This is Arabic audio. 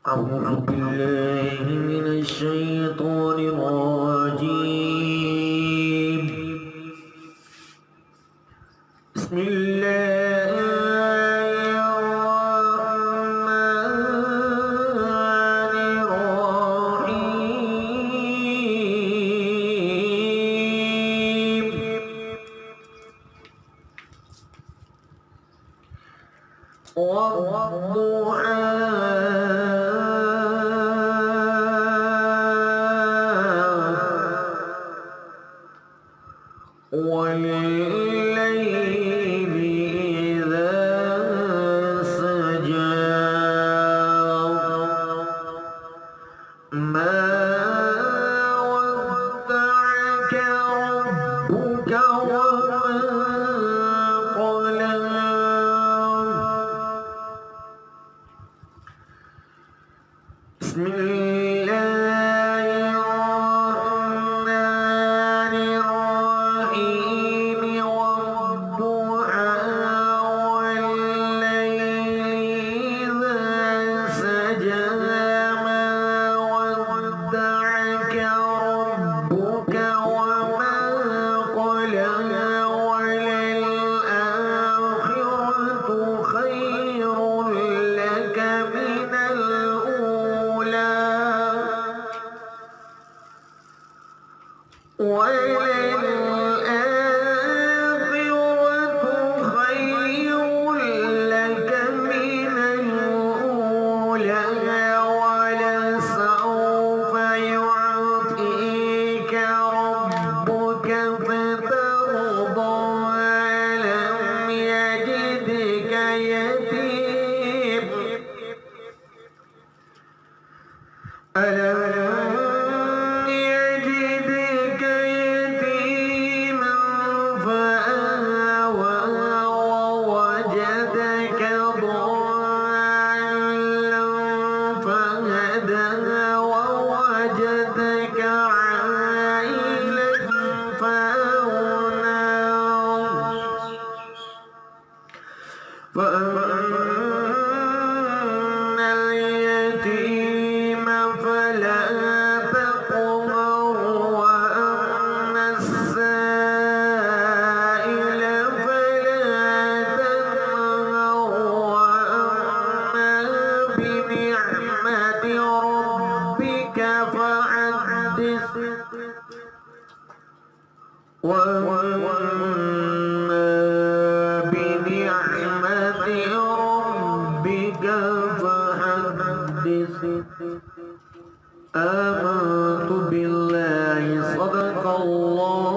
أعوذ بالله من الشيطان الرجيم. بسم الله الرحمن الرحيم. والضحى والليل إذا سجى ما ودعك ربك وما قلى. بسم الله الرحمن الرحيم. والضحى والليل إذا سجى ما ودعك ربك وما قلى. وللآخرة خير لك من الأولى وللآخرة خير لك من الأولى ولسوف يعطيك ربك فترضى. ألم يجدك يتيما فآوى ووجدك ضالا فهدى ووجدك عائلا فأغنى. فأما اليتيم فلا تقهر وأما السائل فلا تنهر وأما بنعمة ربك فحدث. وأما بنعمة ربك فحدث. آمنت بالله. صدق الله